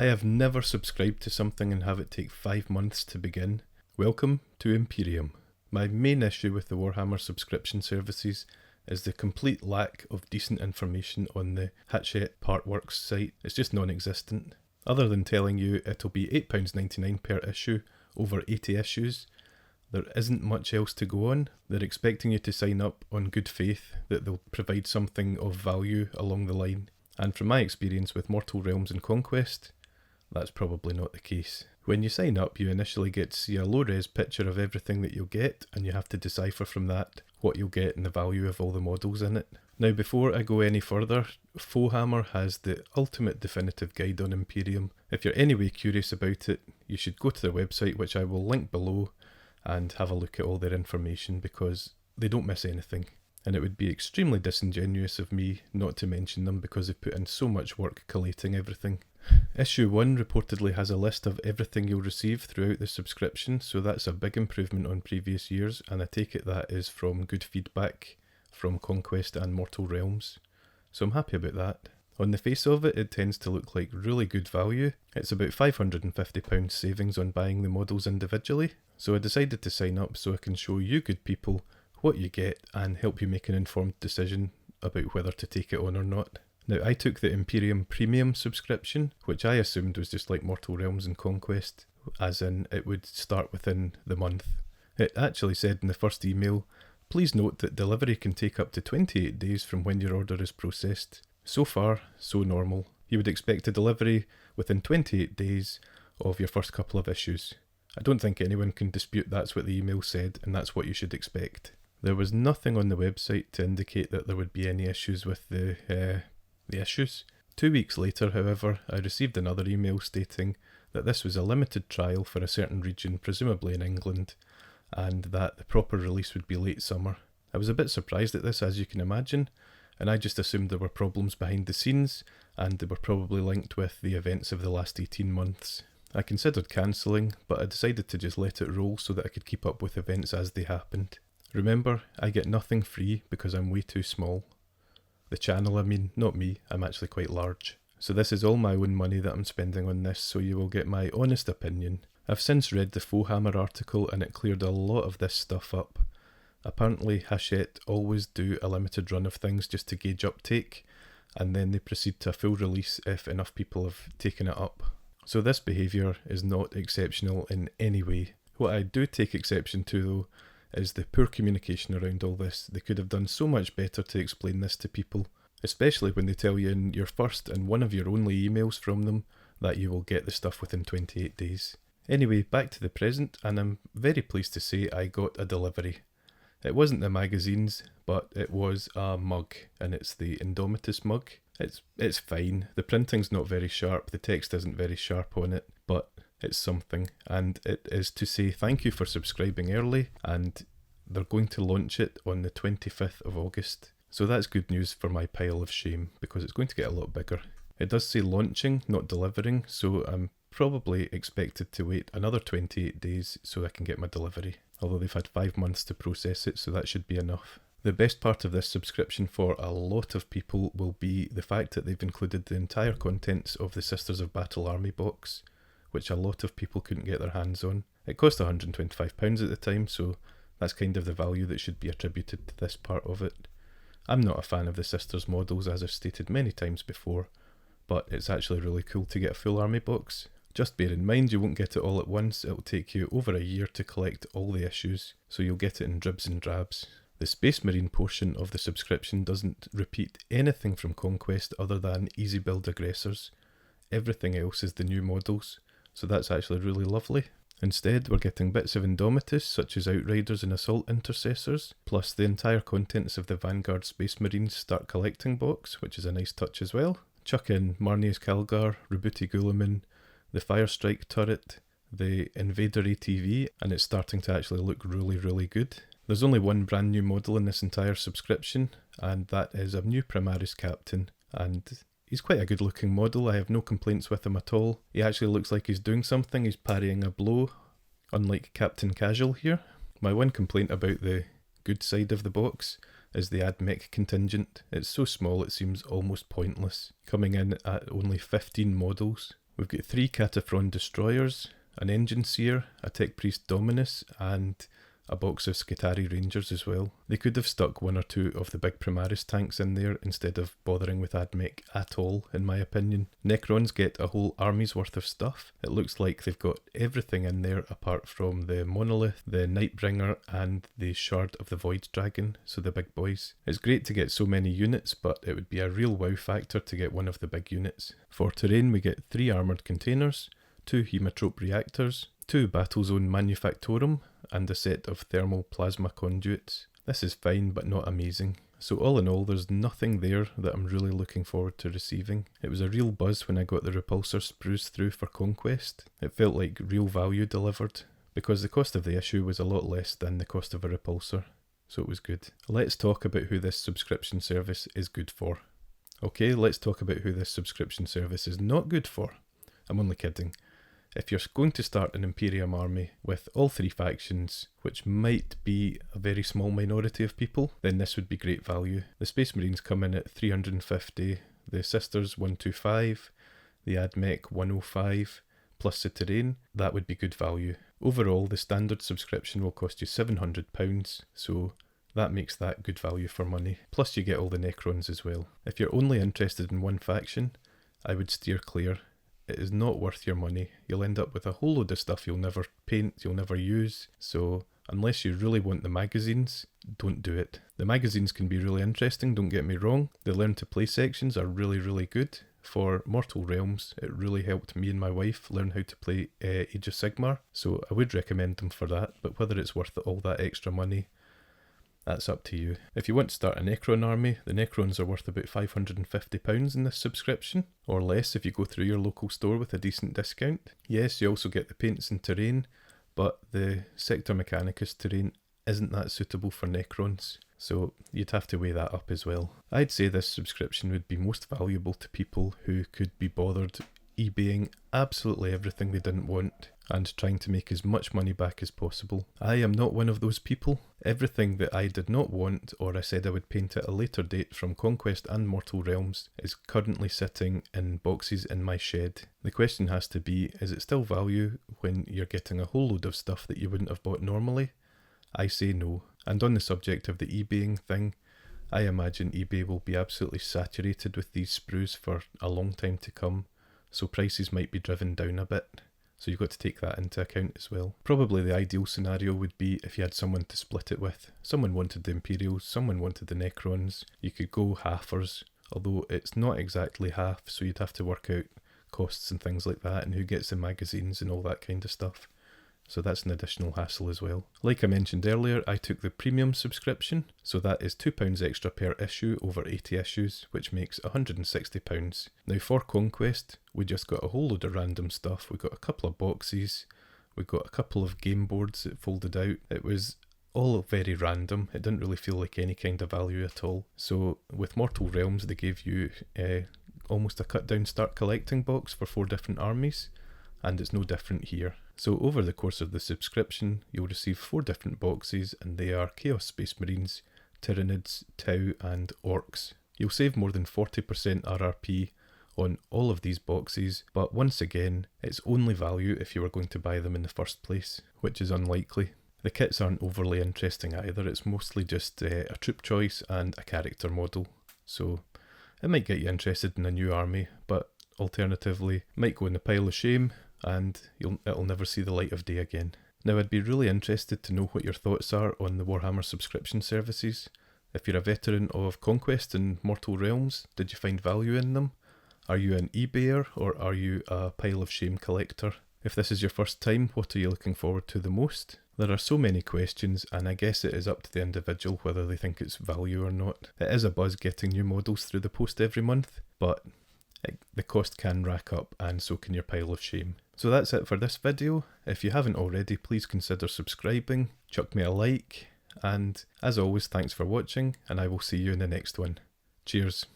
I have never subscribed to something and have it take 5 months to begin. Welcome to Imperium. My main issue with the Warhammer subscription services is the complete lack of decent information on the Hachette Partworks site. It's just non-existent. Other than telling you it'll be £8.99 per issue over 80 issues, there isn't much else to go on. They're expecting you to sign up on good faith that they'll provide something of value along the line. And from my experience with Mortal Realms and Conquest, that's probably not the case. When you sign up, you initially get to see a low-res picture of everything that you'll get, and you have to decipher from that what you'll get and the value of all the models in it. Now, before I go any further, Warhammer has the ultimate definitive guide on Imperium. If you're anyway curious about it, you should go to their website, which I will link below, and have a look at all their information, because they don't miss anything. And it would be extremely disingenuous of me not to mention them, because they've put in so much work collating everything. Issue 1 reportedly has a list of everything you'll receive throughout the subscription, so that's a big improvement on previous years, and I take it that is from good feedback from Conquest and Mortal Realms. So I'm happy about that. On the face of it, it tends to look like really good value. It's about £550 savings on buying the models individually, so I decided to sign up so I can show you good people what you get and help you make an informed decision about whether to take it on or not. Now, I took the Imperium Premium subscription, which I assumed was just like Mortal Realms and Conquest, as in it would start within the month. It actually said in the first email, please note that delivery can take up to 28 days from when your order is processed. So far, so normal. You would expect a delivery within 28 days of your first couple of issues. I don't think anyone can dispute that's what the email said, and that's what you should expect. There was nothing on the website to indicate that there would be any issues with the issues. 2 weeks later, however, I received another email stating that this was a limited trial for a certain region, presumably in England, and that the proper release would be late summer. I was a bit surprised at this, as you can imagine, and I just assumed there were problems behind the scenes, and they were probably linked with the events of the last 18 months. I considered cancelling, but I decided to just let it roll so that I could keep up with events as they happened. Remember, I get nothing free because I'm way too small. The channel, I mean, not me, I'm actually quite large. So this is all my own money that I'm spending on this, so you will get my honest opinion. I've since read the Warhammer article and it cleared a lot of this stuff up. Apparently Hachette always do a limited run of things just to gauge uptake, and then they proceed to a full release if enough people have taken it up. So this behaviour is not exceptional in any way. What I do take exception to though is the poor communication around all this. They could have done so much better to explain this to people, especially when they tell you in your first and one of your only emails from them that you will get the stuff within 28 days. Anyway, back to the present, and I'm very pleased to say I got a delivery. It wasn't the magazines, but it was a mug, and it's the Indomitus mug. It's fine. The printing's not very sharp, the text isn't very sharp on it, but it's something, and it is to say thank you for subscribing early, and they're going to launch it on the 25th of August. So that's good news for my pile of shame, because it's going to get a lot bigger. It does say launching, not delivering, so I'm probably expected to wait another 28 days so I can get my delivery. Although they've had 5 months to process it, so that should be enough. The best part of this subscription for a lot of people will be the fact that they've included the entire contents of the Sisters of Battle Army box, which a lot of people couldn't get their hands on. It cost £125 at the time, so that's kind of the value that should be attributed to this part of it. I'm not a fan of the Sisters models, as I've stated many times before, but it's actually really cool to get a full army box. Just bear in mind you won't get it all at once, it'll take you over a year to collect all the issues, so you'll get it in dribs and drabs. The Space Marine portion of the subscription doesn't repeat anything from Conquest other than easy build aggressors. Everything else is the new models, so that's actually really lovely. Instead, we're getting bits of Indomitus, such as Outriders and Assault Intercessors, plus the entire contents of the Vanguard Space Marines Start Collecting box, which is a nice touch as well. Chuck in Marneus Calgar, Rubuti Guilliman, the Firestrike turret, the Invader ATV, and it's starting to actually look really, really good. There's only one brand new model in this entire subscription, and that is a new Primaris captain, and he's quite a good looking model. I have no complaints with him at all. He actually looks like he's doing something. He's parrying a blow, unlike Captain Casual here. My one complaint about the good side of the box is the AdMech contingent. It's so small it seems almost pointless, coming in at only 15 models, We've got 3 Cataphren Destroyers, an Engine Seer, a Tech Priest Dominus, and a box of Skitarii Rangers as well. They could have stuck 1 or 2 of the big Primaris tanks in there instead of bothering with AdMech at all, in my opinion. Necrons get a whole army's worth of stuff. It looks like they've got everything in there apart from the Monolith, the Nightbringer, and the Shard of the Void Dragon, so the big boys. It's great to get so many units, but it would be a real wow factor to get one of the big units. For terrain we get 3 armoured containers, 2 Hemotrope reactors, 2 Battlezone Manufactorum, and a set of thermal plasma conduits. This is fine but not amazing. So all in all, there's nothing there that I'm really looking forward to receiving. It was a real buzz when I got the Repulsor sprues through for Conquest. It felt like real value delivered, because the cost of the issue was a lot less than the cost of a Repulsor, so it was good. Let's talk about who this subscription service is good for. Okay, let's talk about who this subscription service is not good for. I'm only kidding. If you're going to start an Imperium army with all 3 factions, which might be a very small minority of people, then this would be great value. The Space Marines come in at 350, the Sisters 125, the AdMech 105, plus the terrain. That would be good value. Overall, the standard subscription will cost you £700, so that makes that good value for money. Plus you get all the Necrons as well. If you're only interested in one faction, I would steer clear. It is not worth your money. You'll end up with a whole load of stuff you'll never paint, you'll never use. So unless you really want the magazines, don't do it. The magazines can be really interesting, don't get me wrong. The Learn to Play sections are really good. For Mortal Realms, it really helped me and my wife learn how to play Age of Sigmar. So I would recommend them for that, but whether it's worth all that extra money, that's up to you. If you want to start a Necron army, the Necrons are worth about £550 in this subscription, or less if you go through your local store with a decent discount. Yes, you also get the paints and terrain, but the Sector Mechanicus terrain isn't that suitable for Necrons, so you'd have to weigh that up as well. I'd say this subscription would be most valuable to people who could be bothered eBaying absolutely everything they didn't want and trying to make as much money back as possible. I am not one of those people. Everything that I did not want, or I said I would paint at a later date from Conquest and Mortal Realms, is currently sitting in boxes in my shed. The question has to be, is it still value when you're getting a whole load of stuff that you wouldn't have bought normally? I say no. And on the subject of the eBaying thing, I imagine eBay will be absolutely saturated with these sprues for a long time to come, so prices might be driven down a bit. So you've got to take that into account as well. Probably the ideal scenario would be if you had someone to split it with. Someone wanted the Imperials, someone wanted the Necrons. You could go halfers, although it's not exactly half, so you'd have to work out costs and things like that and who gets the magazines and all that kind of stuff. So that's an additional hassle as well. Like I mentioned earlier, I took the premium subscription, so that is £2 extra per issue over 80 issues, which makes £160. Now for Conquest, we just got a whole load of random stuff. We got a couple of boxes, we got a couple of game boards that folded out. It was all very random. It didn't really feel like any kind of value at all. So with Mortal Realms, they gave you almost a cut down start collecting box for 4 different armies, and it's no different here. So over the course of the subscription, you'll receive 4 different boxes, and they are Chaos Space Marines, Tyranids, Tau and Orcs. You'll save more than 40% RRP on all of these boxes, but once again, it's only value if you were going to buy them in the first place, which is unlikely. The kits aren't overly interesting either, it's mostly just a troop choice and a character model, so it might get you interested in a new army, but alternatively, it might go in the pile of shame, and it'll never see the light of day again. Now I'd be really interested to know what your thoughts are on the Warhammer subscription services. If you're a veteran of Conquest and Mortal Realms, did you find value in them? Are you an eBayer or are you a pile of shame collector? If this is your first time, what are you looking forward to the most? There are so many questions, and I guess it is up to the individual whether they think it's value or not. It is a buzz getting new models through the post every month, but the cost can rack up, and so can your pile of shame. So that's it for this video. If you haven't already, please consider subscribing, chuck me a like, and as always, thanks for watching, and I will see you in the next one. Cheers.